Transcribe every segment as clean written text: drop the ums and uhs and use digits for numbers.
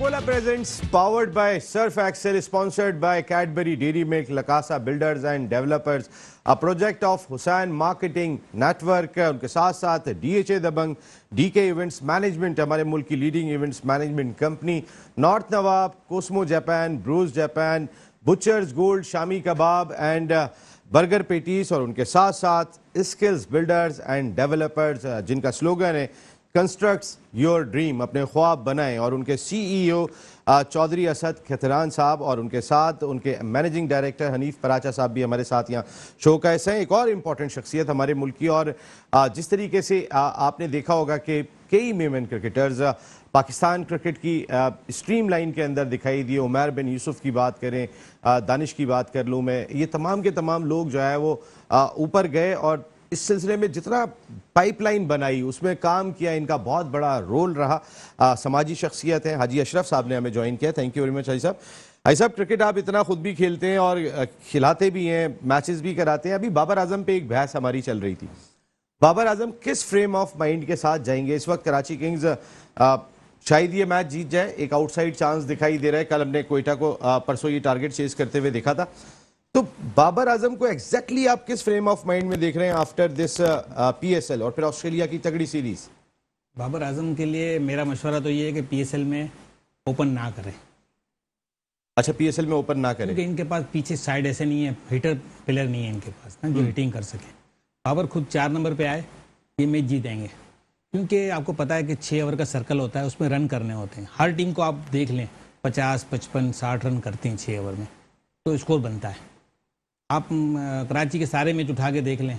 Coca-Cola presents powered by Surf Excel, sponsored by Cadbury Dairy Milk, Lacasa Builders and Developers, a project of Hussain Marketing Network. उनके साथ साथ DHA दबंग, DK Events Management, हमारे मुल्क की leading events management company, North Nawab, Cosmo Japan, Bros Japan, Butchers Gold, shami kabab and burger patties, और उनके साथ साथ स्किल्स बिल्डर्स एंड डेवलपर्स, जिनका स्लोगन है कंस्ट्रक्ट्स योर ड्रीम, अपने ख्वाब बनाएं, और उनके CEO चौधरी असद खतरान साहब और उनके साथ उनके मैनेजिंग डायरेक्टर हनीफ पराचा साहब भी हमारे साथ यहाँ शो का हिस्सा हैं। एक और इम्पॉर्टेंट शख्सियत हमारे मुल्क की, और जिस तरीके से आपने देखा होगा कि कई मेमन क्रिकेटर्स पाकिस्तान क्रिकेट की स्ट्रीम लाइन के अंदर दिखाई दिए। उमर बिन यूसुफ की बात करें, दानिश की बात कर लूँ मैं, ये तमाम के तमाम लोग जो है वो ऊपर गए और इस सिलसिले में जितना पाइपलाइन बनाई उसमें काम किया, इनका बहुत बड़ा रोल रहा। समाजी शख्सियत है। हाजी अशरफ साहब ने हमें ज्वाइन किया, थैंक यू वेरी मच हाजी साहब। हाजी साहब, क्रिकेट आप इतना खुद भी खेलते हैं और खिलाते भी हैं, मैचेस भी कराते हैं। अभी बाबर आजम पे एक बहस हमारी चल रही थी, बाबर आजम किस फ्रेम ऑफ माइंड के साथ जाएंगे इस वक्त? कराची किंग्स शायद ये मैच जीत जाए, एक आउटसाइड चांस दिखाई दे रहा है। कल हमने कोयटा को परसों ये टारगेट चेज करते हुए देखा था। तो बाबर आजम को एग्जैक्टली आप किस फ्रेम ऑफ माइंड में देख रहे हैं आफ्टर दिस PSL और फिर ऑस्ट्रेलिया की तगड़ी सीरीज? बाबर आजम के लिए मेरा मशवरा तो ये है कि PSL में ओपन ना करें। अच्छा, PSL में ओपन ना करें क्योंकि इनके पास पीछे साइड ऐसे नहीं है, हिटर प्लेयर नहीं है इनके पास ना जो हिटिंग कर सके। बाबर खुद 4 नंबर पे आए, ये मैच जीतेंगे, क्योंकि आपको पता है कि 6 ओवर का सर्कल होता है, उसमें रन करने होते हैं। हर टीम को आप देख लें 50, 55, 60 रन करते हैं 6 ओवर में, तो स्कोर बनता है। आप कराची के सारे मैच उठा के देख लें,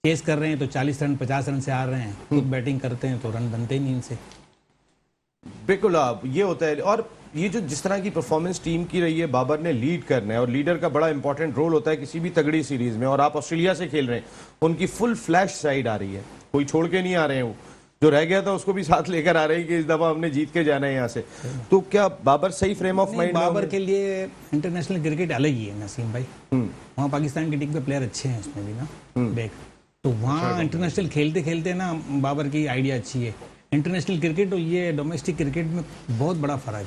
चेस कर रहे हैं तो 40 रन 50 रन से हार रहे हैं, खुद बैटिंग करते हैं तो रन बनते ही नहीं इनसे। बिल्कुल ये होता है। और ये जो जिस तरह की परफॉर्मेंस टीम की रही है, बाबर ने लीड करना है और लीडर का बड़ा इंपॉर्टेंट रोल होता है किसी भी तगड़ी सीरीज में। और आप ऑस्ट्रेलिया से खेल रहे हैं, उनकी फुल फ्लैश साइड आ रही है, कोई छोड़ के नहीं आ रहे हैं। वो जो रह गया था उसको भी साथ लेकर आ रहे हैं कि इस दफा हमने जीत के जाना है यहाँ से। तो क्या बाबर सही फ्रेम ऑफ माइंड? बाबर के लिए इंटरनेशनल क्रिकेट अलग ही है नसीम भाई। वहाँ पाकिस्तान की टीम पे प्लेयर अच्छे हैं उसमें भी ना बैक, तो वहाँ इंटरनेशनल खेलते खेलते ना बाबर की आइडिया अच्छी है। इंटरनेशनल क्रिकेट और ये डोमेस्टिक क्रिकेट में बहुत बड़ा फर्क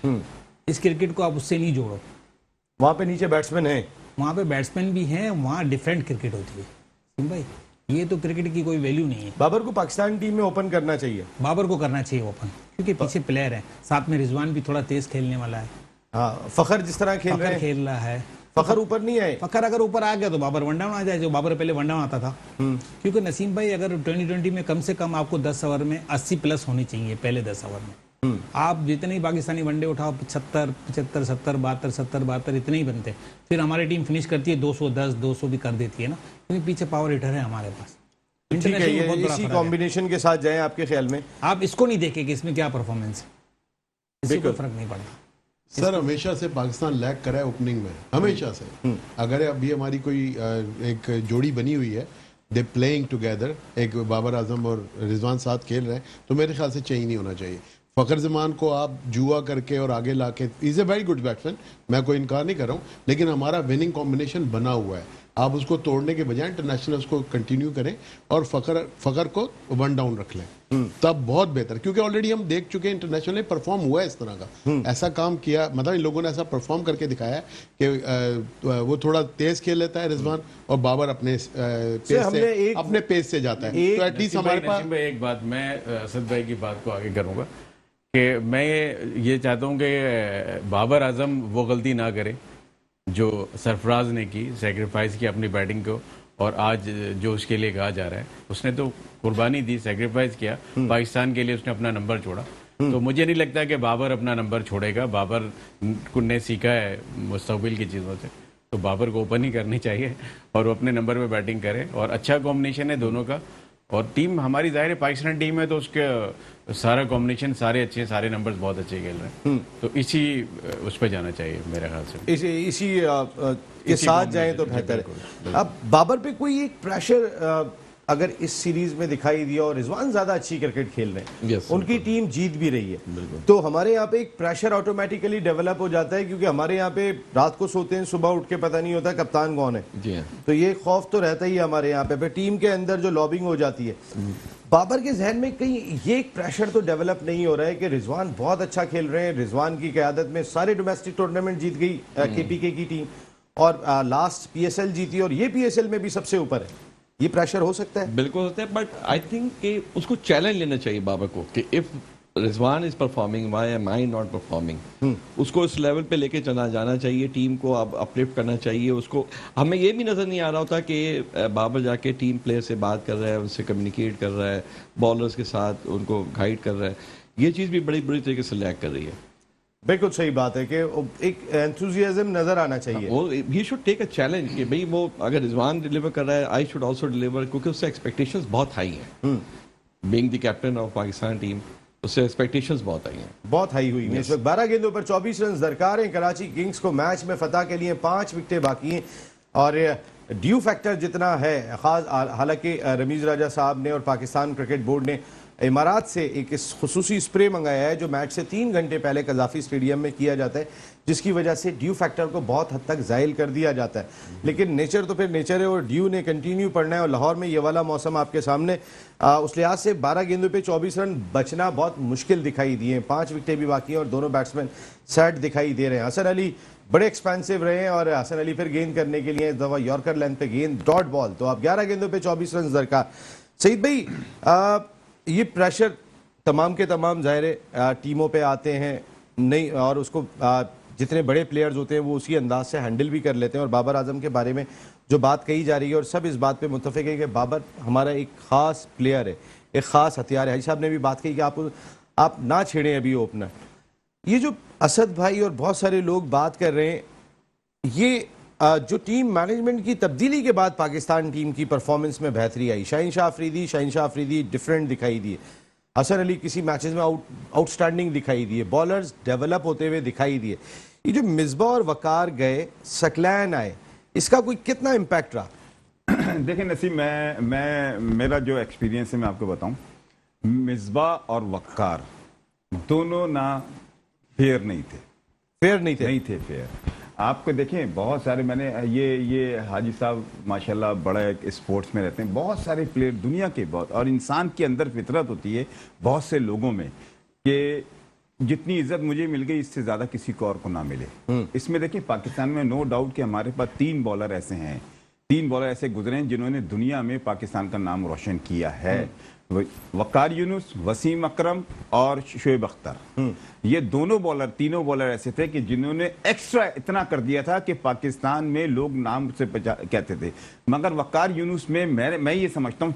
है। इस क्रिकेट को आप उससे नहीं जोड़ो। वहाँ पे नीचे बैट्समैन है, वहाँ पे बैट्समैन भी हैं, वहाँ डिफरेंट क्रिकेट होती है भाई। ये तो क्रिकेट की कोई वैल्यू नहीं है। बाबर को पाकिस्तान टीम में ओपन करना चाहिए, बाबर को करना चाहिए ओपन, क्योंकि पीछे प्लेयर है, साथ में रिजवान भी थोड़ा तेज खेलने वाला है। हाँ, फखर जिस तरह खेल रहा है, फखर ऊपर नहीं आए। फखर अगर ऊपर आ गया तो बाबर वन डाउन आ जाए, जो बाबर पहले वन डाउन आता था। क्योंकि नसीम भाई अगर 2020 में कम से कम आपको 10 ओवर में 80 प्लस होनी चाहिए पहले 10 ओवर में। आप जितने ही पाकिस्तानी वनडे उठाओ 75, 75, 70, 72, 70, 72 इतने ही बनते। फिर हमारी टीम फिनिश करती है 210, 200 भी कर देती है ना, क्योंकि पीछे पावर हिटर है हमारे पास। ठीक है, ये इसी कॉम्बिनेशन के साथ जाएं आपके ख्याल में? आप इसको नहीं देखें कि इसमें क्या परफॉर्मेंस है, इससे कोई फर्क नहीं पड़ता। सर हमेशा से पाकिस्तान लैग करा है ओपनिंग में, हमेशा से। अगर अभी हमारी कोई एक जोड़ी बनी हुई है, दे प्लेइंग टुगेदर, एक बाबर आजम और रिजवान साथ खेल रहे हैं, तो मेरे ख्याल से चाहिए नहीं होना चाहिए। फखर जमान को आप जुआ करके और आगे लाके, is a very good batsman, मैं कोई इनकार नहीं कर रहा हूँ, लेकिन हमारा विनिंग कॉम्बिनेशन बना हुआ है। आप उसको तोड़ने के बजाय इंटरनेशनल उसको कंटिन्यू करें और फखर को वन डाउन रख लें, तब बहुत बेहतर। क्योंकि ऑलरेडी हम देख चुके हैं इंटरनेशनल में परफॉर्म हुआ है इस तरह का, ऐसा काम किया, मतलब इन लोगों ने ऐसा परफॉर्म करके दिखाया है कि वो थोड़ा तेज खेल लेता है रिजवान, और बाबर अपने पेस से जाता है। तो एटलीस्ट हमारे पास एक बात मैं असद भाई की बात को आगे करूंगा कि मैं ये चाहता हूँ कि बाबर आजम वो गलती ना करे जो सरफराज ने की, सेक्रीफाइस की अपनी बैटिंग को, और आज जो उसके लिए कहा जा रहा है, उसने तो कुर्बानी दी, सेक्रीफाइस किया पाकिस्तान के लिए, उसने अपना नंबर छोड़ा। तो मुझे नहीं लगता कि बाबर अपना नंबर छोड़ेगा। बाबर ने सीखा है मुस्तकबिल की चीज़ों से, तो बाबर को ओपन ही करनी चाहिए और वो अपने नंबर पे बैटिंग करे। और अच्छा कॉम्बिनेशन है दोनों का, और टीम हमारी जाहिर है पाकिस्तान टीम है तो उसके सारा कॉम्बिनेशन सारे अच्छे, सारे नंबर्स बहुत अच्छे खेल रहे हैं, तो इसी उस पर जाना चाहिए मेरे ख्याल से। इसी के साथ जाएं तो बेहतर है। अब बाबर पे कोई एक प्रेशर अगर इस सीरीज में दिखाई दिया, और रिजवान ज्यादा अच्छी क्रिकेट खेल रहे हैं, उनकी टीम जीत भी रही है, तो हमारे यहाँ पे एक प्रेशर ऑटोमेटिकली डेवलप हो जाता है, क्योंकि हमारे यहाँ पे रात को सोते हैं, सुबह उठ के पता नहीं होता कप्तान कौन है। तो ये खौफ तो रहता ही है हमारे यहाँ पे। टीम के अंदर जो लॉबिंग हो जाती है, बाबर के जहन में कहीं ये एक प्रेशर तो डेवलप नहीं हो रहा है कि रिजवान बहुत अच्छा खेल रहे हैं, रिजवान की क़यादत में सारे डोमेस्टिक टूर्नामेंट जीत गई केपीके की टीम, और लास्ट पीएसएल जीती और ये पीएसएल में भी सबसे ऊपर है, ये प्रेशर हो सकता है? बिल्कुल होता है, बट आई थिंक कि उसको चैलेंज लेना चाहिए बाबर को कि if Rizwan is performing, why am I not performing. उसको इस लेवल पे लेके चला जाना चाहिए, टीम को अब अपलिफ्ट करना चाहिए उसको। हमें ये भी नजर नहीं आ रहा होता कि बाबर जाके टीम प्लेयर से बात कर रहा है, उनसे कम्युनिकेट कर रहा है, बॉलर्स के साथ उनको गाइड कर रहा है। ये चीज़ भी बड़ी बुरी तरीके से लैक कर रही है। बिल्कुल सही बात है कि एक एंथुजियाज्म नजर आना चाहिए। वो he should take a challenge कि भाई वो अगर रिजवान डिलीवर कर रहा है, आई शुड आल्सो डिलीवर, क्योंकि उससे एक्सपेक्टेशंस बहुत हाई हैं। Being the captain of Pakistan team, उससे एक्सपेक्टेशंस बहुत हाई हैं, बहुत हाई हुई है। इस वक्त 12 गेंदों पर 24 रन दरकार हैं। कराची किंग्स को मैच में फतह के लिए 5 विकेटें बाकी हैं और ड्यू फैक्टर जितना है खास, हालांकि रमीज राजा साहब ने और पाकिस्तान क्रिकेट बोर्ड ने इमारात से एक खुसूसी स्प्रे मंगाया है जो मैच से 3 घंटे पहले कजाफी स्टेडियम में किया जाता है, जिसकी वजह से ड्यू फैक्टर को बहुत हद तक ज़ायल कर दिया जाता है। लेकिन नेचर तो फिर नेचर है और ड्यू ने कंटिन्यू पड़ना है और लाहौर में ये वाला मौसम आपके सामने, उस लिहाज से 12 गेंदों पे 24 रन बचना बहुत मुश्किल दिखाई दिए। 5 विकेटें भी बाकी हैं और दोनों बैट्समैन सेट दिखाई दे रहे हैं। हसन अली बड़े एक्सपेंसिव रहे हैं और हसन अली फिर गेंद करने के लिए इस दफ़ा यॉर्कर लेंथ पे गेंद, डॉट बॉल, तो अब 11 गेंदों पे 24 रन दरकार। सईद भाई, ये प्रेशर तमाम के तमाम ज़ाहिर टीमों पे आते हैं नहीं, और उसको जितने बड़े प्लेयर्स होते हैं वो उसी अंदाज से हैंडल भी कर लेते हैं। और बाबर आजम के बारे में जो बात कही जा रही है और सब इस बात पे मुत्तफिक है कि बाबर हमारा एक ख़ास प्लेयर है, एक ख़ास हथियार है। हाजी साहब ने भी बात कही कि आप ना छेड़ें अभी ओपनर। ये जो असद भाई और बहुत सारे लोग बात कर रहे हैं, ये जो टीम मैनेजमेंट की तब्दीली के बाद पाकिस्तान टीम की परफॉर्मेंस में बेहतरी आई, शाहीन शाह अफरीदी डिफरेंट दिखाई दिए, हसन अली किसी मैचेस में आउटस्टैंडिंग दिखाई दिए, बॉलर्स डेवलप होते हुए दिखाई दिए। ये जो मिसबा और वकार गए, सकलैन आए, इसका कोई कितना इम्पैक्ट रहा? देखिए नसीब, मेरा जो एक्सपीरियंस है मैं आपको बताऊं, मिसबा और वकार दोनों ना फेयर नहीं थे फेयर। आपको देखें बहुत सारे, मैंने ये हाजी साहब माशाल्लाह बड़ा एक स्पोर्ट्स में रहते हैं, बहुत सारे प्लेयर दुनिया के बहुत, और इंसान के अंदर फितरत होती है बहुत से लोगों में कि जितनी इज्जत मुझे मिल गई इससे ज्यादा किसी को और को ना मिले। इसमें देखिए पाकिस्तान में नो डाउट कि हमारे पास 3 बॉलर ऐसे गुजरे हैं जिन्होंने दुनिया में पाकिस्तान का नाम रोशन किया है। वकार यूनुस, वसीम अकरम और शोएब अख्तर, ये तीनों बॉलर ऐसे थे कि जिन्होंने एक्स्ट्रा इतना कर दिया था कि पाकिस्तान में लोग नाम से कहते थे। मगर वकार यूनुस में मैं ये समझता हूँ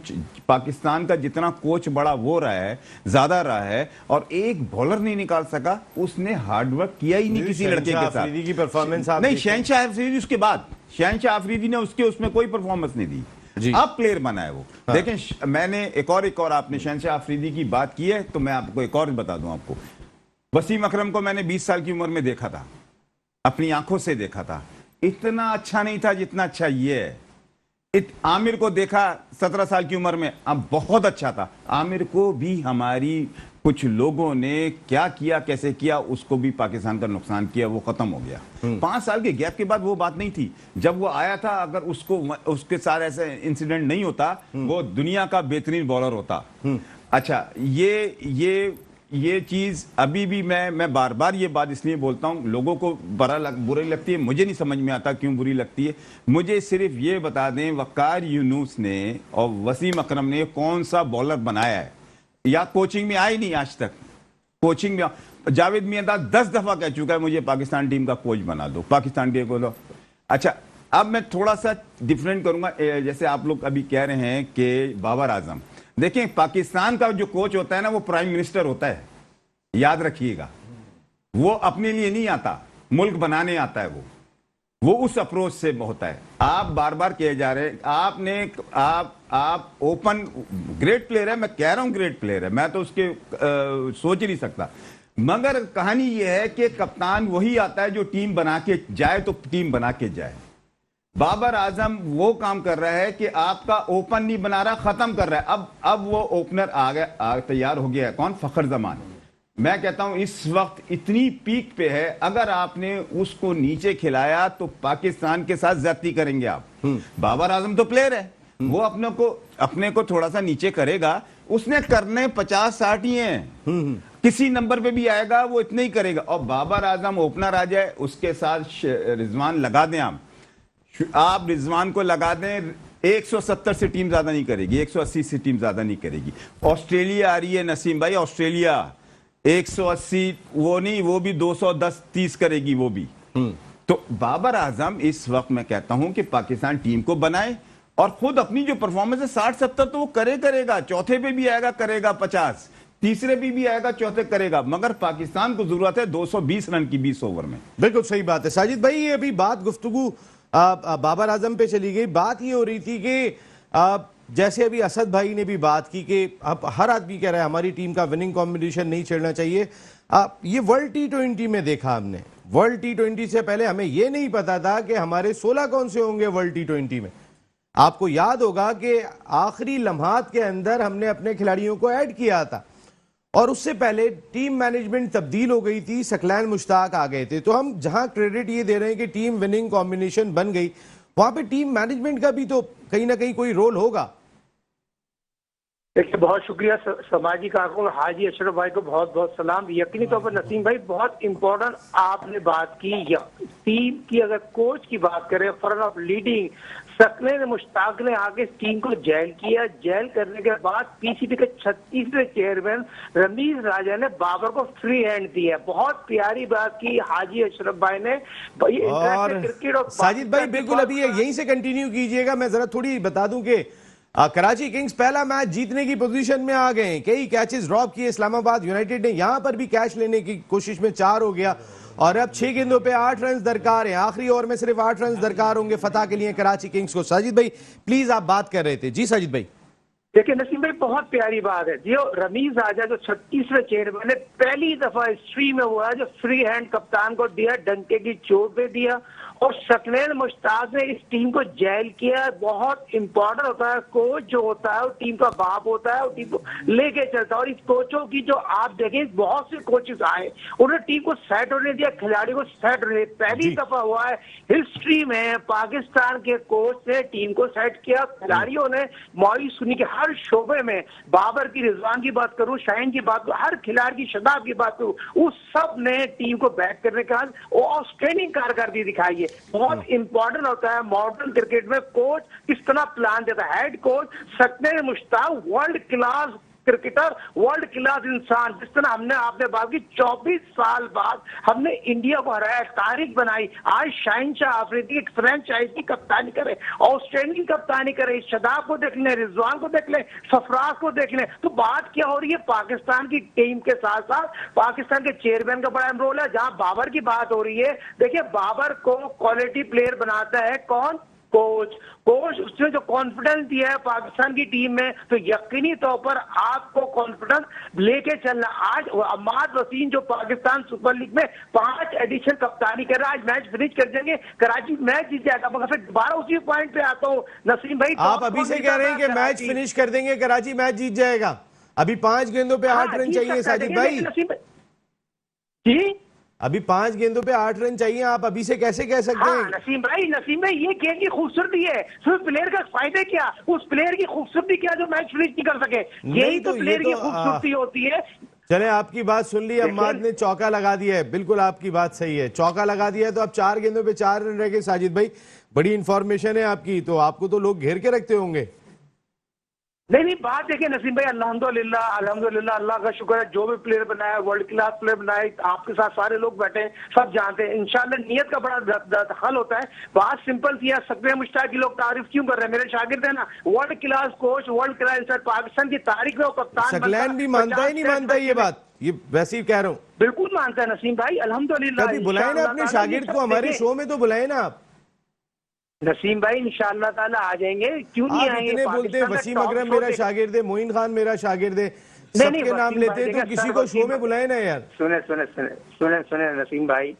पाकिस्तान का जितना कोच बड़ा वो रहा है, ज्यादा रहा है, और एक बॉलर नहीं निकाल सका। उसने हार्डवर्क किया ही नहीं किसी लड़के के साथ। की परफॉर्मेंस नहीं, शहनशाह अफरीदी उसके बाद, शहनशाह अफरीदी ने उसमें कोई परफॉर्मेंस नहीं दी, अब प्लेयर बना है वो। हाँ। देखें, मैंने एक और आपने शहनशाह अफरीदी की बात की है तो मैं आपको एक और बता दूं आपको। वसीम अकरम को मैंने 20 साल की उम्र में देखा था, अपनी आंखों से देखा था, इतना अच्छा नहीं था जितना अच्छा ये है। आमिर को देखा 17 साल की उम्र में, अब बहुत अच्छा था। आमिर को भी हमारी कुछ लोगों ने क्या किया, कैसे किया, उसको भी पाकिस्तान का नुकसान किया, वो खत्म हो गया। 5 साल के गैप के बाद वो बात नहीं थी। जब वो आया था, अगर उसके साथ ऐसे इंसिडेंट नहीं होता, वो दुनिया का बेहतरीन बॉलर होता। अच्छा, ये चीज अभी भी मैं बार बार ये बात इसलिए बोलता हूं, लोगों को बुरी लगती है, मुझे नहीं समझ में आता क्यों बुरी लगती है। मुझे सिर्फ ये बता दें, वकार यूनुस ने और वसीम अकरम ने कौन सा बॉलर बनाया है? या कोचिंग में आए नहीं आज तक। कोचिंग में जावेद मियांदाद 10 दफा कह चुका है मुझे पाकिस्तान टीम का कोच बना दो, पाकिस्तान टीम को दो। अच्छा, अब मैं थोड़ा सा डिफरेंट करूंगा। जैसे आप लोग अभी कह रहे हैं कि बाबर आजम, देखें पाकिस्तान का जो कोच होता है ना, वो प्राइम मिनिस्टर होता है, याद रखिएगा। वो अपने लिए नहीं आता, मुल्क बनाने आता है। वो उस अप्रोच से होता है। आप बार बार कहे जा रहे हैं, आप ओपन ग्रेट प्लेयर है, मैं कह रहा हूं ग्रेट प्लेयर है, मैं तो उसके सोच ही नहीं सकता। मगर कहानी यह है कि कप्तान वही आता है जो टीम बना के जाए, तो टीम बना के जाए। बाबर आजम वो काम कर रहा है कि आपका ओपन नहीं बना रहा, खत्म कर रहा है। अब वो ओपनर आ गया, तैयार हो गया है। कौन? फखर जमान। मैं कहता हूं इस वक्त इतनी पीक पे है, अगर आपने उसको नीचे खिलाया तो पाकिस्तान के साथ ज्यादती करेंगे आप। बाबर आजम तो प्लेयर है, वो अपने को थोड़ा सा नीचे करेगा, उसने करने 50-60 ही हैं। किसी नंबर पे भी आएगा वो इतने ही करेगा। और बाबर आजम ओपनर आ जाए, उसके साथ रिजवान लगा दें आप रिजवान को लगा दें, 170 से टीम ज्यादा नहीं करेगी, 180 से टीम ज्यादा नहीं करेगी। ऑस्ट्रेलिया आ रही है नसीम भाई, ऑस्ट्रेलिया 180 वो नहीं, वो भी 210-30 करेगी वो भी। तो बाबर आजम इस वक्त मैं कहता हूं कि पाकिस्तान टीम को बनाए और खुद अपनी जो परफॉर्मेंस है 60-70 तो वो करेगा, चौथे पे भी आएगा करेगा 50, तीसरे भी आएगा चौथे करेगा, मगर पाकिस्तान को जरूरत है 220 रन की 20 ओवर में। बिल्कुल सही बात है साजिद भाई। ये अभी बात गुफ्तगू बाबर आजम पे चली गई। बात ये हो रही थी कि जैसे अभी असद भाई ने भी बात की कि अब हर आदमी कह रहा है हमारी टीम का विनिंग कॉम्बिनेशन नहीं छेड़ना चाहिए। ये वर्ल्ड T20 में देखा हमने, वर्ल्ड T20 से पहले हमें ये नहीं पता था कि हमारे 16 कौन से होंगे वर्ल्ड T20 में। आपको याद होगा कि आखिरी लम्हात के अंदर हमने अपने खिलाड़ियों को ऐड किया था और उससे पहले टीम मैनेजमेंट तब्दील हो गई थी, सकलैन मुश्ताक आ गए थे। तो हम जहां क्रेडिट ये दे रहे हैं कि टीम विनिंग कॉम्बिनेशन बन गई, वहां पे टीम मैनेजमेंट का भी तो कहीं ना कहीं कोई रोल होगा। देखिए, बहुत शुक्रिया समाजी कारकुन हाजी अशरफ भाई को बहुत बहुत सलाम। यकीनी तौर पर नसीम भाई बहुत इंपॉर्टेंट आपने बात की। टीम की अगर कोच की बात करें, front of leading Saqlain Mushtaq ने आगे टीम को जेल किया। जेल करने के बाद पीसीबी के 36वें चेयरमैन रमीज राजा ने बाबर को फ्री हैंड दिया। बहुत प्यारी बात की हाजी अशरफ भाई ने। और क्रिकेट और साजिद भाई बिल्कुल अभी यहीं से कंटिन्यू कीजिएगा। मैं जरा थोड़ी बता दूं कि कराची किंग्स पहला मैच जीतने की पोजीशन में आ गए, कई कैचेस ड्रॉप किए। इस्लामाबाद यूनाइटेड ने यहां पर भी कैच लेने की कोशिश में 4 हो गया और अब 6 गेंदों पे 8 रन दरकार हैं। आखिरी ओवर में सिर्फ 8 रन दरकार होंगे फतह के लिए कराची किंग्स को। साजिद भाई प्लीज, आप बात कर रहे थे। जी साजिद भाई। देखिए नसीम भाई, बहुत प्यारी बात है। जो रमीज राजा जो 36वें चेयरमैन ने पहली दफा हिस्ट्री में हुआ है जो फ्री हैंड कप्तान को दिया, डंके की चोट पे दिया और सकलैन मुश्ताक ने इस टीम को जेल किया। बहुत इंपॉर्टेंट होता है, कोच जो होता है वो टीम का बाप होता है, वो टीम को लेके चलता है। और इस कोचों की जो आप देखें, बहुत से कोचेस आए, उन्होंने टीम को सेट होने दिया, खिलाड़ी को सेट होने दिया। पहली दफा हुआ है हिस्ट्री में पाकिस्तान के कोच ने टीम को सेट किया। खिलाड़ियों ने मौई सुनी के हर शोबे में, बाबर की, रिजवान की बात करूं, शाहीन की बात करूं, हर खिलाड़ी की, शदाब की बात करूं, उस सब ने टीम को बैक करने का आउटस्टैंडिंग कारकर्दगी दिखाई है। बहुत इंपॉर्टेंट होता है मॉडर्न क्रिकेट में कोच किस तरह प्लान देता है। Head coach Saqlain Mushtaq world class cricketer, world class इंसान। जिस तरह हमने आपने बात की 24 साल बाद हमने इंडिया को हराया, तारीख बनाई। आज शाहीन शाह अफरीदी एक फ्रेंचाइज की कप्तानी करे, ऑस्ट्रेलियन कप्तानी करे, शदाब को देख लें, रिजवान को देख लें, सरफराज को देख लें। तो बात क्या हो रही है, पाकिस्तान की टीम के साथ साथ पाकिस्तान के चेयरमैन का बड़ा रोल है। जहां बाबर की बात हो रही है, देखिए बाबर को क्वालिटी प्लेयर बनाता है कौन? कोच। उसने जो कॉन्फिडेंस दिया है पाकिस्तान की टीम में, तो यकीनी तौर पर आपको कॉन्फिडेंस लेके चलना। आज अहमद वसीम जो पाकिस्तान सुपर लीग में 5 एडिशन कप्तानी कर रहा है, आज मैच फिनिश कर देंगे, कराची मैच जीत जाएगा। मगर फिर दोबारा उसी पॉइंट पे आता हूँ नसीम भाई, आप अभी से कह रहे हैं कि मैच फिनिश कर देंगे, कराची मैच जीत जाएगा। अभी 5 गेंदों पे 8 रन चाहिए साजिद भाई। जी, अभी 5 गेंदों पे 8 रन चाहिए, आप अभी से कैसे कह सकते हैं? नसीम भाई ये खेल की खूबसूरती है। सिर्फ प्लेयर का फायदा क्या, उस प्लेयर की खूबसूरती क्या जो मैच फिनिश नहीं कर सके, यही तो प्लेयर की खूबसूरती होती है। चले, आपकी बात सुन ली। अम्माद ने चौका लगा दिया है, बिल्कुल आपकी बात सही है, चौका लगा दिया है। तो अब 4 गेंदों पे 4 रन रह गए। साजिद भाई बड़ी इंफॉर्मेशन है आपकी, तो आपको तो लोग घेर के रखते होंगे। नहीं, बात देखिए नसीम भाई, अल्हम्दुलिल्लाह अल्लाह का शुक्र है, जो भी प्लेयर बनाया, वर्ल्ड क्लास प्लेयर बनाए, आपके साथ सारे लोग बैठे हैं, सब जानते हैं। इंशाल्लाह नियत का बड़ा हल होता है। बात सिंपल सी है, सकलैन मुश्ताक की लोग तारीफ क्यों कर रहे हैं? मेरे शागिर्द है ना, world class coach, world class इंसान, पाकिस्तान की तारीख में वो कप्तान। सकलैन भी मानता ही नहीं मानता ये बात, ये वैसे ही कह रहा हूँ। बिल्कुल मानता है नसीम भाई, अल्हम्दुलिल्लाह। कभी बुलाए ना अपने शागिर्द को, हमारे शो में तो बुलाए ना आप। नसीम भाई इंशाअल्लाह ताला आ जाएंगे, क्यों नहीं आएंगे? इतने बोलते हैं वसीम अकरम मेरा शागिर्द है, मोइन खान मेरा शागिर्द है, सबके नाम लेते हैं, तो किसी को शो में बुलाए ना यार। सुने नसीम भाई,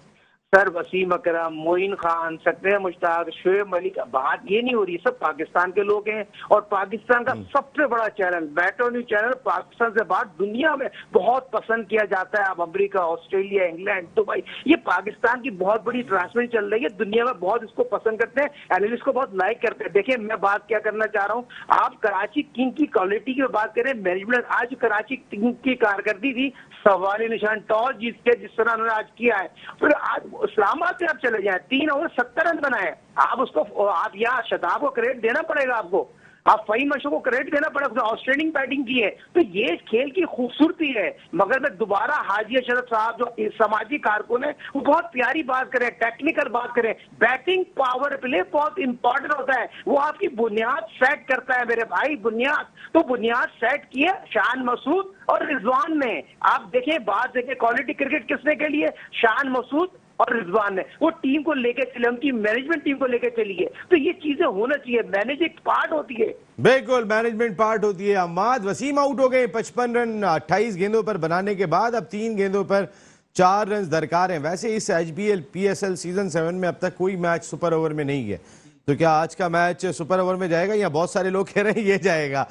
सर वसीम अकरम, मोइन खान, सकरीन मुश्ताक, शोएब मलिक, बात ये नहीं हो रही, सब पाकिस्तान के लोग हैं। और पाकिस्तान का सबसे बड़ा channel metro news channel Pakistan से बाहर दुनिया में बहुत पसंद किया जाता है। अब अमेरिका, ऑस्ट्रेलिया, इंग्लैंड, दुबई, ये पाकिस्तान की बहुत बड़ी ट्रांसमिशन चल रही है, दुनिया में बहुत इसको पसंद करते हैं, एनालिस्ट को बहुत लाइक करते हैं। देखिए मैं बात क्या करना चाह रहा हूँ, आप कराची किंग की क्वालिटी की बात करें, मैनेजमेंट आज कराची किंग की कारकर्दगी थी, सवाल निशान टॉस जीत के जिस तरह उन्होंने आज किया है। फिर आज इस्लामाबाद से आप चले जाए, 3 ओवर 70 रन बनाए, आप उसको आप यहाँ शदाब को क्रेडिट देना पड़ेगा आपको, आप फहीम अशरफ को क्रेडिट देना पड़ेगा, उसने आउटस्टैंडिंग बैटिंग की है। तो ये खेल की खूबसूरती है। मगर मैं दोबारा हाजी अशरफ साहब जो समाजी कारकुन है वो बहुत प्यारी बात करें, टेक्निकल बात करें, बैटिंग पावर प्ले बहुत इंपॉर्टेंट होता है, वो आपकी बुनियाद सेट करता है मेरे भाई, बुनियाद। तो बुनियाद सेट की है शान मसूद और रिजवान ने। आप देखें, बात देखें, क्वालिटी क्रिकेट किसने के लिए, शान मसूद और रिजवान ने, वो टीम को लेकर चले, उनकी मैनेजमेंट टीम को लेकर चली है। तो ये चीजें होना चाहिए, मैनेजिंग पार्ट होती है। बिल्कुल मैनेजमेंट पार्ट होती है। अम्माद वसीम आउट हो गए 55 रन 28 गेंदों पर बनाने के बाद, अब 3 गेंदों पर 4 रन दरकार हैं। वैसे इस IPL PSL सीजन 7 में अब तक कोई मैच सुपर ओवर में नहीं है, तो क्या आज का मैच सुपर ओवर में जाएगा? या बहुत सारे लोग कह रहे हैं ये जाएगा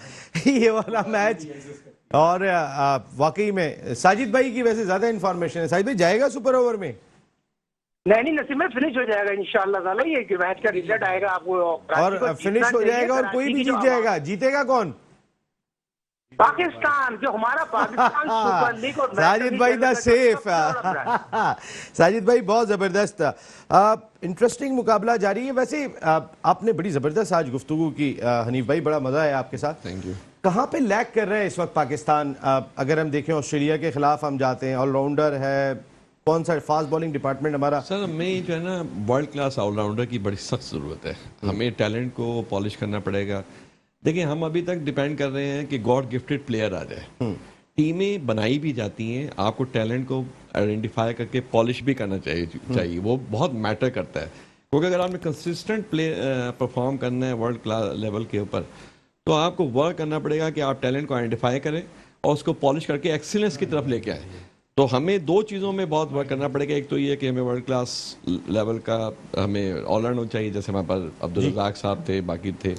ये वाला मैच। और वाकई में साजिद भाई की वैसे ज्यादा इंफॉर्मेशन है, साजिद भाई जाएगा सुपर ओवर में? नहीं नसीब में फिनिश हो जाएगा इंशाल्लाह ताला, ये मैच का रिजल्ट आएगा आपको और फिनिश हो जाएगा और कोई भी जीत जाएगा। जीतेगा कौन? पाकिस्तान, जो हमारा पाकिस्तान सुपर लीग। और साजिद भाई द सेफ साजिद भाई बहुत जबरदस्त इंटरेस्टिंग मुकाबला जारी है। वैसे आपने बड़ी जबरदस्त आज गुफ्तगू की हनीफ भाई, बड़ा मजा आया आपके साथ। Thank you. कहाँ पे लैग कर रहे हैं इस वक्त पाकिस्तान? अगर हम देखें ऑस्ट्रेलिया के खिलाफ हम जाते हैं, ऑलराउंडर है, कौन सा फास्ट बॉलिंग डिपार्टमेंट हमारा? सर हमें जो है ना वर्ल्ड क्लास ऑलराउंडर की बड़ी सख्त ज़रूरत है। हमें टैलेंट को पॉलिश करना पड़ेगा। देखिए हम अभी तक डिपेंड कर रहे हैं कि गॉड गिफ्टेड प्लेयर आ जाए। टीमें बनाई भी जाती हैं, आपको टैलेंट को आइडेंटिफाई करके पॉलिश भी करना चाहिए। वो बहुत मैटर करता है, क्योंकि अगर आपने कंसिस्टेंट प्ले परफॉर्म करना है वर्ल्ड क्लास लेवल के ऊपर, तो आपको वर्क करना पड़ेगा कि आप टैलेंट को आइडेंटिफाई करें और उसको पॉलिश करके एक्सीलेंस की तरफ लेके आए। तो हमें 2 चीज़ों में बहुत वर्क करना पड़ेगा। एक तो ये कि हमें वर्ल्ड क्लास लेवल का हमें ऑलराउंडर चाहिए, जैसे हमारे पास अब्दुल रज़ाक साहब थे, बाकी थे,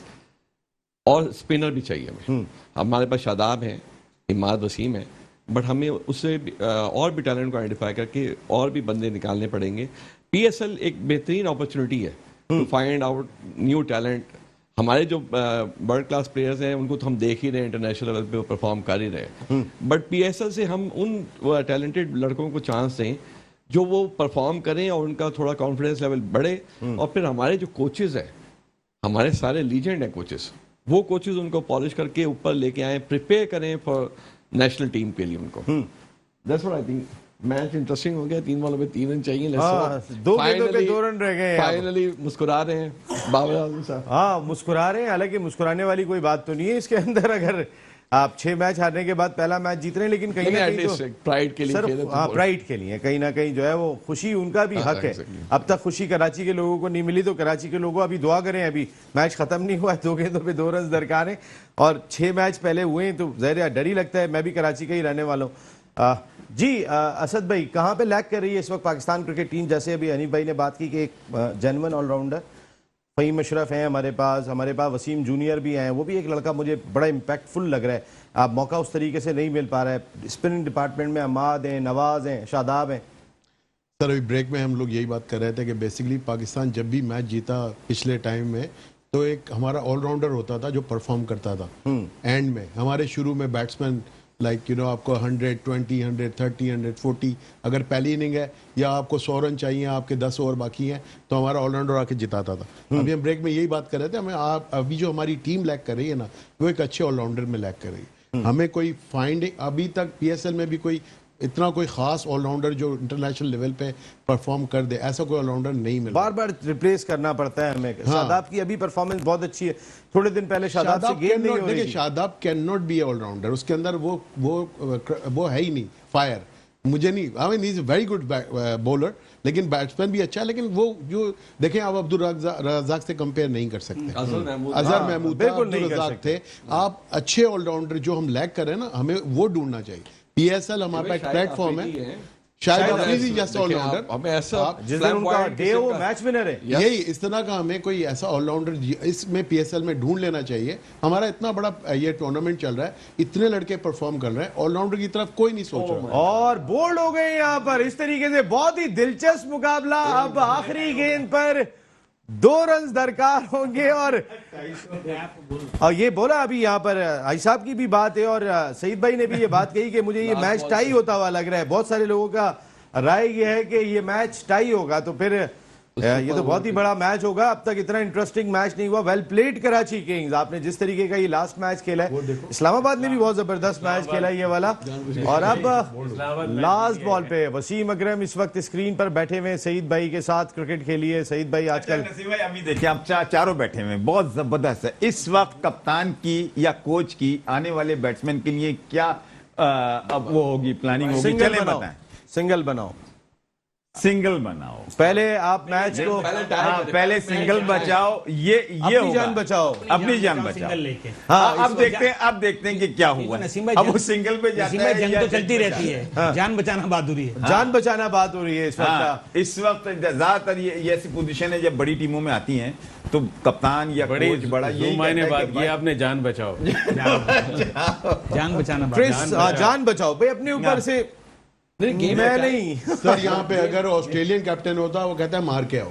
और स्पिनर भी चाहिए हमें। हमारे पास शादाब हैं, इमाद वसीम है, बट हमें उससे और भी टैलेंट को आइडेंटिफाई करके और भी बंदे निकालने पड़ेंगे। PSL एक बेहतरीन अपॉर्चुनिटी है to find out new talent. हमारे जो वर्ल्ड क्लास प्लेयर्स हैं उनको तो हम देख ही रहे हैं, इंटरनेशनल लेवल पे वो परफॉर्म कर ही रहे हैं, बट PSL से हम उन टैलेंटेड लड़कों को चांस दें जो वो परफॉर्म करें और उनका थोड़ा कॉन्फिडेंस लेवल बढ़े। और फिर हमारे जो कोचेज़ हैं, हमारे सारे लीजेंड हैं कोचेज़, वो कोचेज़ उनको पॉलिश करके ऊपर लेके आए, प्रिपेयर करें फॉर नेशनल टीम के लिए उनको। That's what I think. Match interesting हो गया, 3 बॉलों में 3 रन चाहिए। 2 गेंदों पे 2 रन रह गए। फाइनली मुस्कुरा रहे हैं बाबर आजम साहब। हाँ मुस्कुरा रहे हैं, हालांकि मुस्कुराने वाली कोई बात तो नहीं है इसके अंदर। अगर आप 6 मैच हारने के बाद पहला मैच जीत रहे हैं, लेकिन कहीं ना कहीं तो प्राइड के लिए सर, हाँ प्राइड के लिए कहीं ना कहीं जो है वो खुशी उनका भी हक है। अब तक खुशी कराची के लोगों को नहीं मिली, तो कराची के लोगों अभी दुआ करें, अभी मैच खत्म नहीं हुआ है, 2 गेंदों पे 2 रन दरकार हैं और 6 मैच पहले हुए हैं, तो ज़ाहिर डर ही लगता है। मैं भी कराची का ही रहने वाला हूँ। जी असद भाई, कहाँ पे लैग कर रही है इस वक्त पाकिस्तान क्रिकेट टीम? जैसे अभी हनीफ भाई ने बात की कि एक जेन्युइन ऑलराउंडर फहीम अशरफ हैं हमारे पास वसीम जूनियर भी हैं, वो भी एक लड़का मुझे बड़ा इम्पैक्टफुल लग रहा है। आप मौका उस तरीके से नहीं मिल पा रहा है। स्पिनिंग डिपार्टमेंट में अम्माद हैं, नवाज हैं, शादाब हैं। सर अभी ब्रेक में हम लोग यही बात कर रहे थे कि बेसिकली पाकिस्तान जब भी मैच जीता पिछले टाइम में, तो एक हमारा ऑलराउंडर होता था जो परफॉर्म करता था एंड में। हमारे शुरू में बैट्समैन लाइक यू नो आपको 120, 130, 140 अगर पहली इनिंग है या आपको 100 रन चाहिए, आपके 10 ओवर बाकी हैं, तो हमारा ऑलराउंडर आके जिताता था। अभी हम ब्रेक में यही बात कर रहे थे, हमें अभी जो हमारी टीम लैग कर रही है ना, वो एक अच्छे ऑलराउंडर में लैग कर रही है। हमें कोई फाइंड अभी तक PSL में भी कोई इतना कोई खास ऑलराउंडर जो इंटरनेशनल लेवल पे परफॉर्म कर दे, ऐसा कोई ऑलराउंडर नहीं मिला। बार बार रिप्लेस करना पड़ता है हमें। शादाब की अभी परफॉर्मेंस बहुत अच्छी है, थोड़े दिन पहले शादाब से गेम नहीं हो रही थी। Shadab can not be allrounder, उसके अंदर वो है ही नहीं फायर। मुझे नहीं, I mean he is very good bowler, लेकिन बैट्समैन भी अच्छा है, लेकिन वो जो देखें आप अब्दुल रज़ाक से कंपेयर नहीं कर सकते। अजहर महमूद बिल्कुल अब्दुल रज़ाक थे। आप अच्छे ऑलराउंडर जो हम लैग कर रहे हैं ना, हमें वो ढूंढना चाहिए। PSL हमारे पास एक प्लेटफॉर्म है, शायद अफरीदी जैसा देखिए, ऑलराउंडर हमें ऐसा जिस दिन उनका डे हो मैच विनर है। यही इस तरह का हमें कोई ऐसा ऑलराउंडर इसमें पीएसएल में ढूंढ लेना चाहिए। हमारा इतना बड़ा ये टूर्नामेंट चल रहा है, इतने लड़के परफॉर्म कर रहे हैं, ऑलराउंडर की तरफ कोई नहीं सोच रहा। और बोल्ड हो गए यहाँ पर इस तरीके से बहुत ही दिलचस्प मुकाबला। अब आखिरी गेंद पर 2 रन दरकार होंगे और ये बोला अभी यहाँ पर आई साहब की भी बात है और सईद भाई ने भी ये बात कही कि मुझे ये मैच टाई होता हुआ लग रहा है। बहुत सारे लोगों का राय ये है कि ये मैच टाई होगा, तो फिर ये तो बहुत ही बड़ा मैच होगा। अब तक इतना इंटरेस्टिंग मैच नहीं हुआ। वेल प्लेड कराची किंग्स, आपने जिस तरीके का ये लास्ट मैच खेला है, इस्लामाबाद ने भी बहुत जबरदस्त मैच खेला है ये वाला। और अब लास्ट बॉल पे वसीम अकरम इस वक्त स्क्रीन पर बैठे हुए सईद भाई के साथ क्रिकेट खेली है। सईद भाई आजकल नसीम भाई अभी देखिए आप चारों बैठे हुए हैं, बहुत जबरदस्त है। इस वक्त कप्तान की या कोच की आने वाले बैट्समैन के लिए क्या अब वो होगी, प्लानिंग होगी? सिंगल चलें बनाओ, बताएं। सिंगल बनाओ, सिंगल बनाओ। पहले आप मैच को पहले सिंगल बचाओ, ये अपनी होगा। जान बचाओ, अपनी जान बचाओ। सिंगल लेके अब देखते हैं कि क्या हुआ। नसीम भाई अब वो सिंगल पे जाता है जंग या तो चलती रहती है, जान बचाना बहादुरी है। जान बचाना बात हो रही है इस वक्त। हाँ, इस वक्त ज्यादातर ये ऐसी पोजीशन है जब बड़ी टीमों में आती हैं तो कप्तान या बड़ी कोच बड़ा यही जुम्मा ने कहता है बात कि की, आपने जान बचाओ। जान बचाना क्रिस जान बचाओ भाई अपने ऊपर से। मैं नहीं सर यहाँ पे अगर ऑस्ट्रेलियन कैप्टन होता वो कहता है मार के आओ।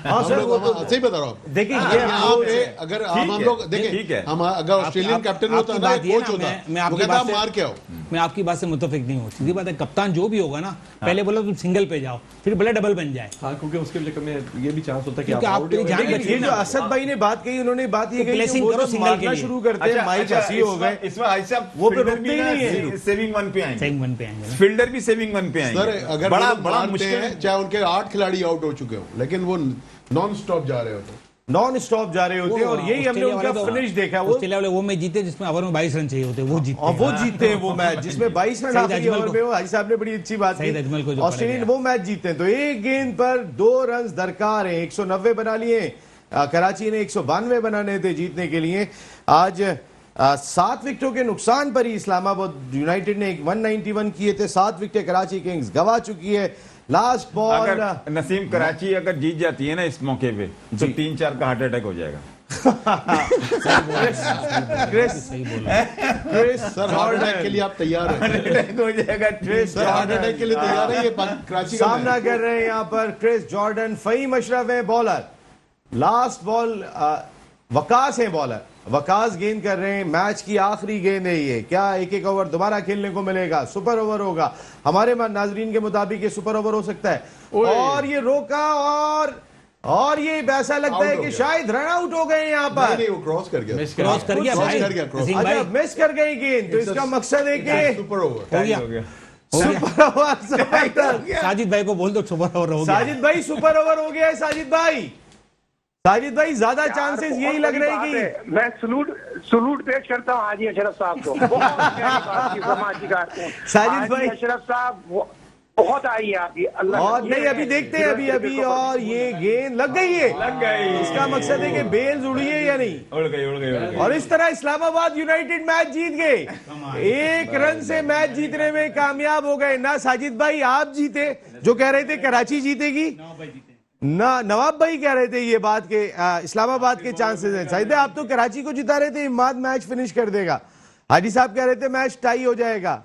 हाँ सर, वो तो सही बता रहा हूँ। देखिए अगर ये यहाँ पे अगर हम लोग ठीक देखें, है। हम अगर ऑस्ट्रेलियन कैप्टन होता ना, कोच होता, वो कहता है मार के आओ। मैं आपकी बात से मुत्तफिक नहीं हूँ। सीधी बात है, कप्तान जो भी होगा ना, पहले बोला तुम सिंगल पे जाओ, फिर बोला डबल बन जाए। हाँ, क्योंकि उसके लिए में ये भी चांस होता है कि क्योंकि आप आपके लिए जान लेकिन ये बची जो ना। असद भाई ने बात कही, उन्होंने बात ये कही कि प्लेसिंग वो करो तो सिंगल मारना के लिए। शुरू करते हैं, माइक हसी हो गए। इसमें भाई साहब वो फिर फील्डर रुकते भी ही ना नहीं है। सेविंग वन पे आएंगे, सेविंग वन पे आएंगे ना। फील्डर भी सेविंग वन पे सर आएंगे। अगर बड़ा बड़ा मुश्किल मुश्किल है, चाहे उनके 8 खिलाड़ी आउट हो चुके हो, लेकिन वो नॉन स्टॉप जा रहे होते, नॉन स्टॉप जा रहे होते हैं और यही हमने उनका फिनिश देखा। वो ऑस्ट्रेलिया वाले वो मैच जीते जिसमें ओवर में 22 रन चाहिए होते, वो जीते। और वो जीतते हैं वो मैच जिसमें 22 रन सईद आखिरी अजमल ओवर को- में। वो हाजी साहब ने बड़ी अच्छी बात सईद अजमल को की, जो ऑस्ट्रेलियन पकड़ वो मैच जीते हैं। तो एक गेंद पर 2 रन दरकार है। 190 बना लिए कराची ने, 192 बनाने थे जीतने के लिए। आज 7 विकेटों के नुकसान पर ही इस्लामाबाद यूनाइटेड ने 191 किए थे। 7 विकेटें कराची किंग्स गवा चुकी है। लास्ट बॉल अगर नसीम कराची अगर जीत जाती है ना इस मौके पे तो 3-4 का हार्ट अटैक हो जाएगा। क्रिस सर हार्ट अटैक के लिए आप तैयार हैं? हो जाएगा सर हार्ट अटैक के लिए तैयार है? ये कराची का सामना कर रहे हैं यहाँ पर क्रिस जॉर्डन। फहीम अशरफ है बॉलर। लास्ट बॉल वकास है बॉलर। वकास गेंद कर रहे हैं। मैच की आखिरी गेंद है ये। क्या एक ओवर दोबारा खेलने को मिलेगा? सुपर ओवर होगा हमारे नाजरीन के मुताबिक। ये सुपर ओवर हो सकता है और ये रोका और ये ऐसा लगता है कि शायद रन आउट हो गए यहाँ पर। नहीं, वो क्रॉस कर गया। क्रॉस कर गया भाई। नसीम भाई, अच्छा मिस कर गई गेंद, तो इसका मकसद है कि सुपर ओवर हो गया। सुपर ओवर जबरदस्त। साजिद भाई को बोल दो सुपर ओवर हो गया। साजिद भाई सुपर ओवर हो गया है। साजिद भाई ज्यादा चांसेस यही लग रहे हैं कि मैं सलूट पेश करता हूँ हाजी अशरफ साहब को। बहुत प्यारी बात की समाजिकार को। साजिद भाई। हाजी अशरफ साहब बहुत आई है आपकी। अल्लाह और नहीं अभी देखते हैं अभी और ये गेंद लग गई है। इसका मकसद है कि बेल्स उड़ी है या नहीं। उड़ गई। और इस तरह इस्लामाबाद यूनाइटेड मैच जीत गए। 1 रन से मैच जीतने में कामयाब हो गए। ना साजिद भाई आप जीते जो कह रहे थे कराची जीतेगी, ना नवाब भाई कह रहे थे ये बात के इस्लामाबाद के चांसेस हैं। साजिद भाई आप तो कराची को जिता रहे थे, इमाद मैच फिनिश कर देगा। हाजी साहब कह रहे थे मैच टाई हो जाएगा।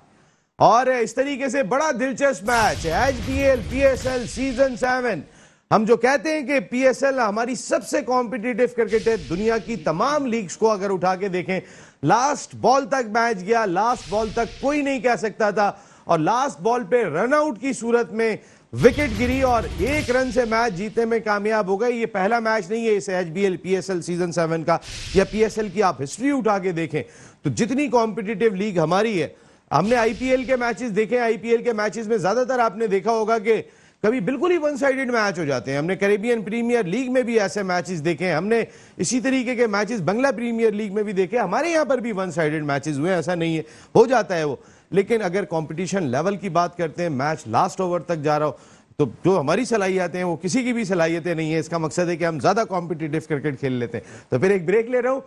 और इस तरीके से बड़ा दिलचस्प मैच है। HBL PSL season 7। हम जो कहते हैं कि पीएसएल हमारी सबसे कॉम्पिटिटिव क्रिकेट है। दुनिया की तमाम लीग्स को अगर उठा के देखें, लास्ट बॉल तक मैच गया। लास्ट बॉल तक कोई नहीं कह सकता था और लास्ट बॉल पे रन आउट की सूरत में विकेट गिरी और 1 रन से मैच जीतने में कामयाब हो गए। ये पहला मैच नहीं है इस एचबीएल पीएसएल सीजन 7 का या पीएसएल की आप हिस्ट्री उठा के देखें तो जितनी कॉम्पिटिटिव लीग हमारी है। हमने आईपीएल के मैचेस देखे। आईपीएल के मैचेस में ज्यादातर आपने देखा होगा कि कभी बिल्कुल ही वन साइडेड मैच हो जाते हैं। हमने कैरेबियन प्रीमियर लीग में भी ऐसे मैचेस देखे हैं। हमने इसी तरीके के मैचेस बंगला प्रीमियर लीग में भी देखे। हमारे यहाँ पर भी वन साइडेड मैचेस हुए, ऐसा नहीं है, हो जाता है वो। लेकिन अगर कंपटीशन लेवल की बात करते हैं, मैच लास्ट ओवर तक जा रहा हो, तो जो हमारी सलाहियतें हैं वो किसी की भी सलाहियतें नहीं है। इसका मकसद है कि हम ज्यादा कॉम्पिटिटिव क्रिकेट खेल लेते हैं। तो फिर एक ब्रेक ले रहा हूँ।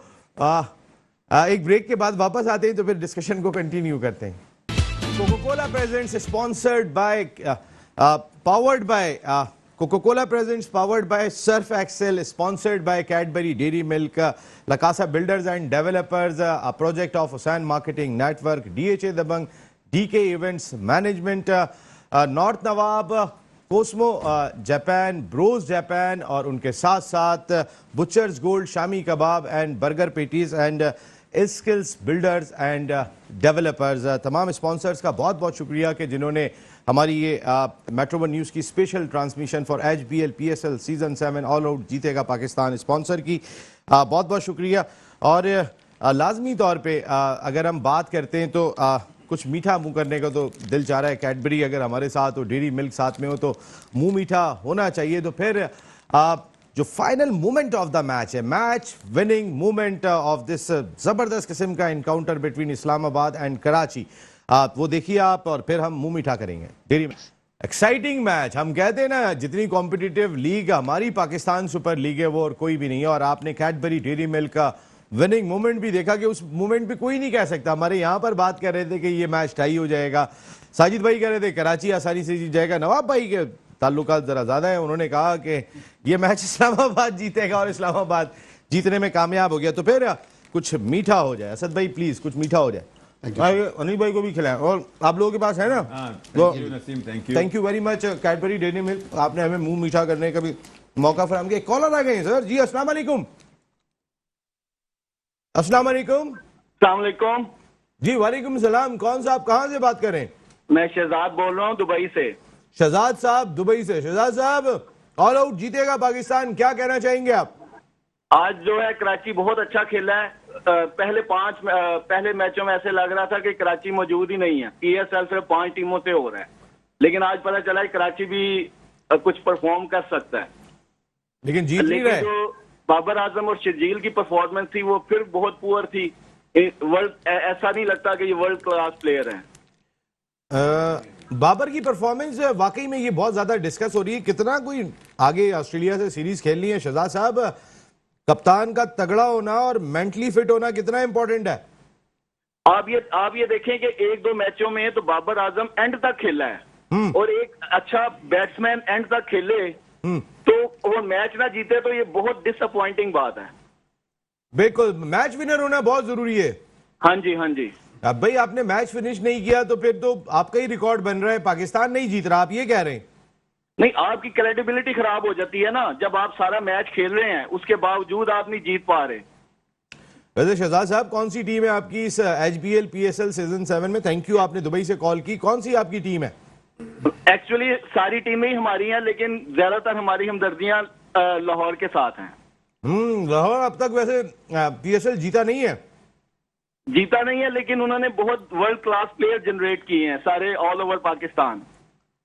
एक ब्रेक के बाद वापस आते हैं तो फिर डिस्कशन को कंटिन्यू करते हैं। Coca-Cola presents powered by Coca-Cola presents powered by Surf Excel, sponsored by Cadbury Dairy Milk, La Casa Builders and Developers, a project of Hussain Marketing Network, DHA Dabang, DK Events Management, North Nawab, Cosmo Japan, Bros Japan और उनके साथ साथ Butchers Gold, shami kabab and burger patties and Skills Builders and Developers, तमाम sponsors का बहुत बहुत शुक्रिया कि जिन्होंने हमारी ये मेट्रो वन न्यूज़ की special transmission for HBL PSL season 7 all out जीतेगा पाकिस्तान स्पॉन्सर की। बहुत बहुत शुक्रिया। और लाजमी तौर पे अगर हम बात करते हैं तो कुछ मीठा मुंह करने का तो दिल चाह रहा है। कैडबरी अगर हमारे साथ हो, डेयरी मिल्क साथ में हो तो मुंह मीठा होना चाहिए। तो फिर जो final moment of the match है, match winning moment of this जबरदस्त किस्म का encounter between Islamabad and Karachi, वो देखिए आप और फिर हम मुंह मीठा करेंगे। डेयरी एक्साइटिंग मैच, हम कहते हैं ना जितनी कॉम्पिटिटिव लीग हमारी पाकिस्तान सुपर लीग है वो और कोई भी नहीं है। और आपने कैडबरी डेयरी मिल्क का विनिंग मोमेंट भी देखा कि उस मोमेंट पे कोई नहीं कह सकता। हमारे यहाँ पर बात कर रहे थे कि ये मैच टाई हो जाएगा, साजिद भाई कह रहे थे कराची आसानी से जीत जाएगा, नवाब भाई के ताल्लुकात जरा ज्यादा है, उन्होंने कहा कि ये मैच इस्लामाबाद जीतेगा और इस्लामाबाद जीतने में कामयाब हो गया। तो फिर कुछ मीठा हो जाए। असद भाई प्लीज कुछ मीठा हो जाए, अनिल भाई को भी खिलाएं। और आप लोगों के पास है ना, thank you very much Cadbury dairy milk, आपने हमें मुंह मीठा करने का भी मौका फराहम किया। कॉलर आ गए सर जी, अस्सलाम वालेकुम। अस्सलाम वालेकुम। अस्सलाम वालेकुम जी वालेकुम सलाम। कौन सा, आप कहाँ से बात कर रहे हैं? मैं शहजाद बोल रहा हूँ दुबई से। शहजाद साहब दुबई से। शहजाद साहब, ऑल आउट जीतेगा पाकिस्तान, क्या कहना चाहेंगे आप? आज जो है कराची बहुत अच्छा खेला है। पहले मैचों में ऐसे लग रहा था कि कराची मौजूद ही नहीं है, PSL सिर्फ 5 टीमों से हो रहा है, लेकिन आज पता चला कि कराची भी कुछ परफॉर्म कर सकता है। लेकिन जीत नहीं रहे। जो बाबर आजम और शर्जील की परफॉर्मेंस थी वो फिर बहुत पुअर थी। ऐसा नहीं लगता कि ये वर्ल्ड क्लास प्लेयर हैं। बाबर की परफॉर्मेंस वाकई में ये बहुत ज्यादा डिस्कस हो रही है। कितना कोई आगे ऑस्ट्रेलिया से सीरीज खेलनी है शहजाद साहब, कप्तान का तगड़ा होना और मेंटली फिट होना कितना इंपॉर्टेंट है? आप ये देखें कि 1-2 मैचों में तो बाबर आजम एंड तक खेला है और एक अच्छा बैट्समैन एंड तक खेले तो वो मैच ना जीते तो ये बहुत डिसअपॉइंटिंग बात है। बिल्कुल, मैच विनर होना बहुत जरूरी है। हाँ जी, हाँ जी। अब भाई आपने मैच फिनिश नहीं किया तो फिर तो आपका ही रिकॉर्ड बन रहा है, पाकिस्तान नहीं जीत रहा, आप ये कह रहे हैं? नहीं, आपकी क्रेडिबिलिटी खराब हो जाती है ना जब आप सारा मैच खेल रहे हैं उसके बावजूद आप नहीं जीत पा रहे। वैसे शहजाद साहब, कौन सी टीम है आपकी इस HBL PSL सीजन 7 में? थैंक यू, आपने दुबई से कॉल की। कौन सी आपकी टीम है? एक्चुअली सारी टीमें ही हमारी हैं, लेकिन ज्यादातर हमारी हमदर्दियां लाहौर के साथ हैं। लाहौर अब तक वैसे PSL जीता नहीं है। लेकिन उन्होंने बहुत वर्ल्ड क्लास प्लेयर जनरेट किए हैं सारे ऑल ओवर पाकिस्तान।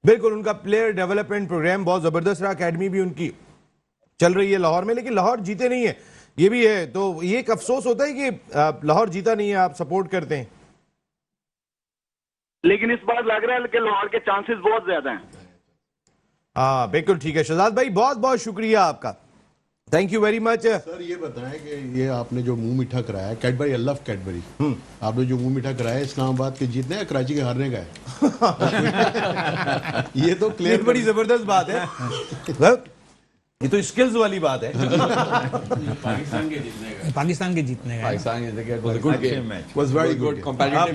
बिल्कुल, उनका प्लेयर डेवलपमेंट प्रोग्राम बहुत जबरदस्त रहा, अकेडमी भी उनकी चल रही है लाहौर में, लेकिन लाहौर जीते नहीं है, ये भी है। तो ये एक अफसोस होता है कि लाहौर जीता नहीं है, आप सपोर्ट करते हैं, लेकिन इस बार लग रहा है कि लाहौर के चांसेस बहुत ज्यादा हैं। हाँ बिल्कुल ठीक है। शहजाद भाई बहुत बहुत शुक्रिया आपका, thank you very much. Sir ये बताएं कि ये आपने जो मुंह मीठा कराया कैडबरी, आई लव कैडबरी, आपने जो मुंह मीठा कराया इस्लामाबाद के जीतने या कराची के हारने का है? ये तो क्लियर, बड़ी जबरदस्त बात है। ये तो स्किल्स वाली बात है। पाकिस्तान के जीतने का पाकिस्तान के जीतने का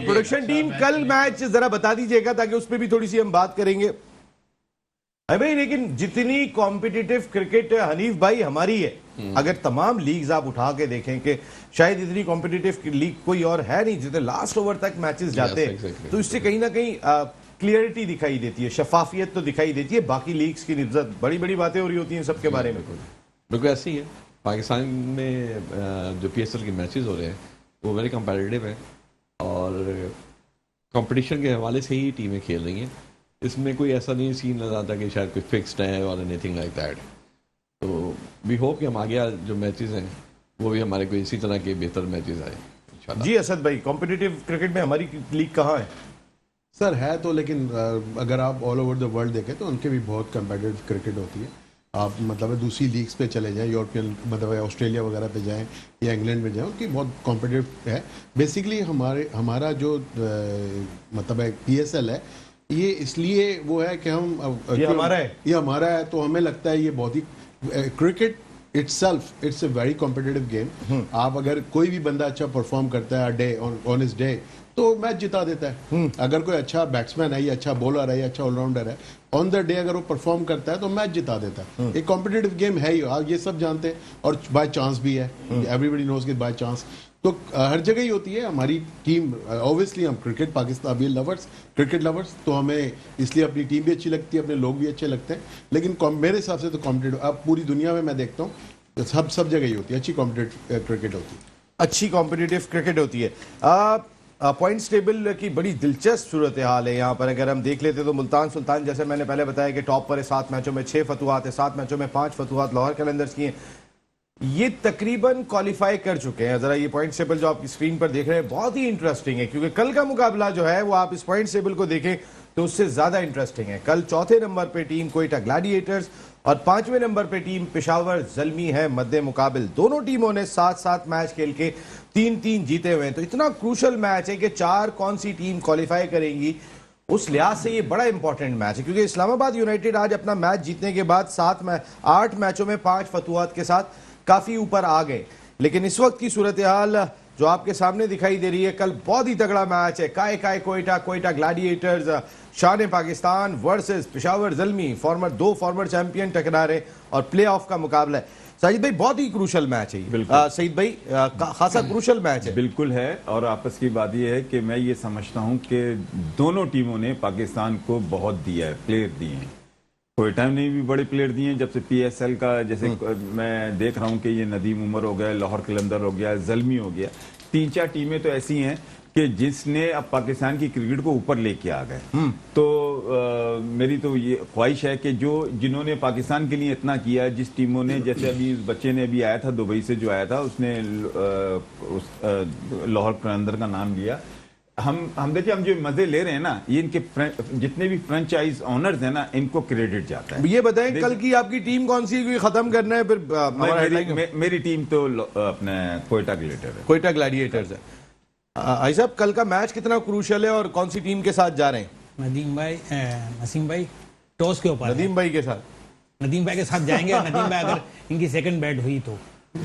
प्रोडक्शन टीम कल मैच जरा बता दीजिएगा ताकि उस पर भी थोड़ी सी हम बात करेंगे। अरे भाई, लेकिन जितनी कॉम्पिटिटिव क्रिकेट हनीफ भाई हमारी है, अगर तमाम लीग्स आप उठा के देखें कि शायद इतनी कॉम्पिटिटिव लीग कोई और है नहीं, जितने लास्ट ओवर तक मैचेस जाते हैं, तो इससे कहीं ना कहीं क्लियरिटी दिखाई देती है, शफाफियत तो दिखाई देती है। बाकी लीग्स की निस्बत बड़ी बड़ी बातें हो रही होती हैं सबके बारे में। बिल्कुल ऐसे ही है। पाकिस्तान में जो PSL के मैचेस हो रहे हैं वो वेरी कंपेटिटिव है और कंपटीशन के हवाले से ही टीमें खेल रही हैं। इसमें कोई ऐसा नहीं सीन नजर आता कि शायद कोई फिक्स्ड है और एनीथिंग लाइक दैट। तो वी होप कि हम आगे जो मैचेस हैं वो भी हमारे कोई इसी तरह के बेहतर मैचेस आए इंशाल्लाह। जी असद भाई, कॉम्पिटिटिव क्रिकेट में हमारी लीग कहाँ है? सर है तो, लेकिन अगर आप ऑल ओवर द वर्ल्ड देखें तो उनके भी बहुत कंपेटिटिव क्रिकेट होती है। आप मतलब दूसरी लीग्स पे चले जाएं, यूरोपियन मतलब ऑस्ट्रेलिया वगैरह पे जाएं या इंग्लैंड में जाएं, उनकी बहुत कॉम्पिटिटिव है। बेसिकली हमारा जो मतलब है PSL है, ये इसलिए वो है कि हम ये हमारा है तो हमें लगता है ये बहुत ही cricket itself it's a very competitive game। आप अगर कोई भी बंदा अच्छा परफॉर्म करता है डे ऑन हिज डे तो मैच जिता देता है। अगर कोई अच्छा बैट्समैन है या अच्छा बॉलर है या अच्छा ऑलराउंडर है, ऑन द डे अगर वो परफॉर्म करता है तो मैच जिता देता है। एक कॉम्पिटिटिव गेम है ही, आप ये सब जानते हैं, और बाय चांस भी है, एवरीबडी नोज कि बाय चांस तो हर जगह ही होती है। हमारी टीम ऑब्वियसली हम क्रिकेट पाकिस्तान भी लवर्स, क्रिकेट लवर्स, तो हमें इसलिए अपनी टीम भी अच्छी लगती है, अपने लोग भी अच्छे लगते हैं। लेकिन मेरे हिसाब से तो कॉम्पिटेटिव अब पूरी दुनिया में मैं देखता हूँ सब जगह ही होती है, अच्छी कॉम्पिटेटिव क्रिकेट होती है, अच्छी कॉम्पिटिटिव क्रिकेट होती है। पॉइंट्स टेबल की बड़ी दिलचस्प सूरत हाल है यहाँ पर। अगर हम देख लेते तो मुल्तान सुल्तान, जैसे मैंने पहले बताया कि टॉप पर है, 7 मैचों में 6 फतुहात है, 7 मैचों में 5 फतुहात लाहौर कलंदर्स की हैं। ये तकरीबन क्वालिफाई कर चुके हैं। जरा ये पॉइंट टेबल जो आपकी स्क्रीन पर देख रहे हैं बहुत ही इंटरेस्टिंग है, क्योंकि कल का मुकाबला जो है वो आप इस पॉइंट टेबल को देखें तो उससे ज्यादा इंटरेस्टिंग है। कल चौथे नंबर पे टीम कोयटा ग्लैडिएटर्स और 5वें नंबर पे टीम पेशावर ज़ल्मी है मद्दे मुकाबिल। दोनों टीमों ने 7-7 मैच खेल के 3-3 जीते हुए हैं। तो इतना क्रूशल मैच है कि 4 कौन सी टीम क्वालिफाई करेंगी, उस लिहाज से ये बड़ा इंपॉर्टेंट मैच है, क्योंकि इस्लामाबाद यूनाइटेड आज अपना मैच जीतने के बाद 8 मैचों में 5 फतुहात के साथ काफी ऊपर आ गए। लेकिन इस वक्त की सूरत हाल जो आपके सामने दिखाई दे रही है, कल बहुत ही तगड़ा मैच है। काय कोयटा ग्लैडिएटर्स, शान Pakistan versus Peshawar Zalmi, 2 farmer champion टकरा रहे और प्ले ऑफ का मुकाबला है। साजिद भाई बहुत ही क्रूशल मैच है, सईद भाई खासा क्रूशल मैच है। बिल्कुल है, और आपस की बात यह है कि मैं ये समझता हूं कि दोनों टीमों ने पाकिस्तान को बहुत दिया है, प्लेयर दिए हैं। कोयटा ने भी बड़े प्लेयर दिए हैं, जब से PSL का जैसे मैं देख रहा हूं कि ये नदीम उमर हो गया, लाहौर कलंदर हो गया, ज़ल्मी हो गया, 3-4 टीमें तो ऐसी हैं कि जिसने अब पाकिस्तान की क्रिकेट को ऊपर लेके आ गए। तो मेरी तो ये ख्वाहिश है कि जिन्होंने पाकिस्तान के लिए इतना किया, जिस टीमों ने, जैसे अभी उस बच्चे ने अभी आया था दुबई से जो आया था, उसने लाहौर कलंदर का नाम लिया। हम देखिए, हम जो मजे ले रहे हैं ना, ये इनके जितने भी फ्रेंचाइज ओनर्स हैं ना, इनको क्रेडिट जाता है। ये बताएं कल की आपकी टीम कौन सी है, खत्म करना है फिर? मेरी टीम तो अपने कोयटा ग्लैडिएटर है, कोयटा ग्लैडिएटर्स है। आई साहब, कल का मैच कितना क्रूशल है और कौन सी टीम के साथ जा रहे हैं? नसीम भाई टॉस के ऊपर, नदीम भाई के साथ जाएंगे। नदीम भाई अगर इनकी सेकंड बैट हुई तो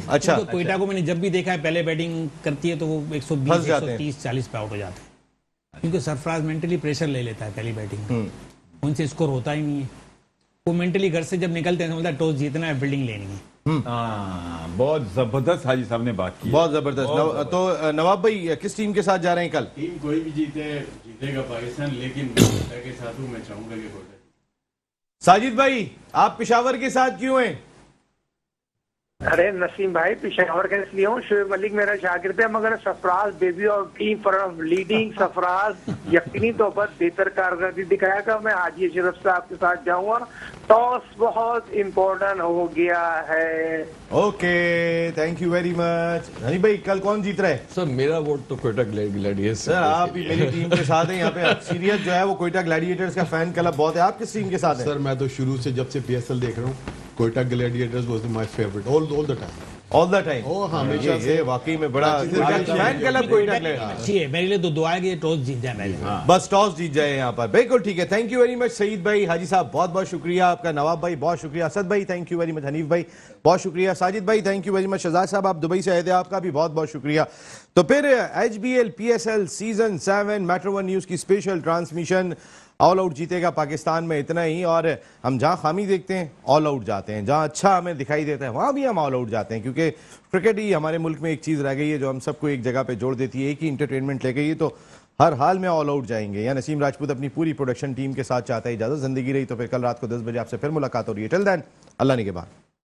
अच्छा। तो कोयटा को मैंने जब भी देखा है, पहले बैटिंग करती है तो वो 120, 130, 40 पे आउट हो जाते हैं, क्योंकि सरफराज मेंटली प्रेशर ले लेता है पहली बैटिंग में, उनसे स्कोर होता ही नहीं है। वो मेंटली घर से जब निकलते हैं समझता है टॉस जीतना है, फील्डिंग लेनी है। बहुत जबरदस्त हाजी साहब ने बात की, बहुत जबरदस्त। तो नवाब भाई किस टीम के साथ जा रहे हैं कल? टीम कोई भी जीतेगा पाकिस्तान, लेकिन कोयटा के साथ हूं, मैं चाहूंगा कि कोयटा। साजिद भाई आप पेशावर के साथ क्यों हैं? अरे नसीम भाई, पेशावर का इसलिए हूँ, शोएब मलिक मेरा शागिर्द है, मगर सरफराज बेबी और टीम फॉर लीडिंग सरफराज यकीनी तौर पर बेहतर कारकर्दगी दिखाएगा। मैं हाजी अशरफ साहब के साथ जाऊंगा। टॉस बहुत इम्पोर्टेंट हो गया है। Okay, thank you very much. Honey भाई कल कौन जीत रहा है? सर मेरा वोट तो कोयटा ग्लैडिएटर्स। सर आप भी मेरी टीम के साथ हैं यहाँ पे। सीरियस जो है वो कोयटा ग्लैडिएटर्स का फैन क्लब बहुत है। आप किस टीम के साथ हैं? सर मैं तो शुरू से जब से PSL देख रहा हूँ, Quetta Gladiators was my favourite all the time. All the time. ओ हमेशा ये वाकई में बड़ा फैन क्लब कोयटा अच्छी है, मेरे लिए तो दुआ है कि टॉस जीत जाए पहले। बस टॉस जीत जाए यहाँ पर। बिल्कुल ठीक है, thank you very much Saeed भाई, हाजी साहब बहुत बहुत शुक्रिया आपका, नवाब भाई बहुत शुक्रिया, असद भाई thank you very much, Hanif भाई बहुत शुक्रिया, साजिद भाई thank you very much, Shahzad साहब आप दुबई से आए थे, आपका भी बहुत बहुत शुक्रिया। तो फिर HBL PSL season 7 metro 1 news की स्पेशल ट्रांसमिशन। ऑल आउट जीतेगा पाकिस्तान में, इतना ही। और हम जहां खामी देखते हैं ऑल आउट जाते हैं, जहां अच्छा हमें दिखाई देता है वहां भी हम ऑल आउट जाते हैं, क्योंकि क्रिकेट ही हमारे मुल्क में एक चीज़ रह गई है जो हम सबको एक जगह पे जोड़ देती है, एक ही इंटरटेनमेंट ले गई है, तो हर हाल में ऑल आउट जाएंगे। या नसीम राजपूत अपनी पूरी प्रोडक्शन टीम के साथ चाहता है इजाज़त, जिंदगी रही तो फिर कल रात को 10 बजे आपसे फिर मुलाकात हो रही है। टिल देन अल्लाह निगहबान।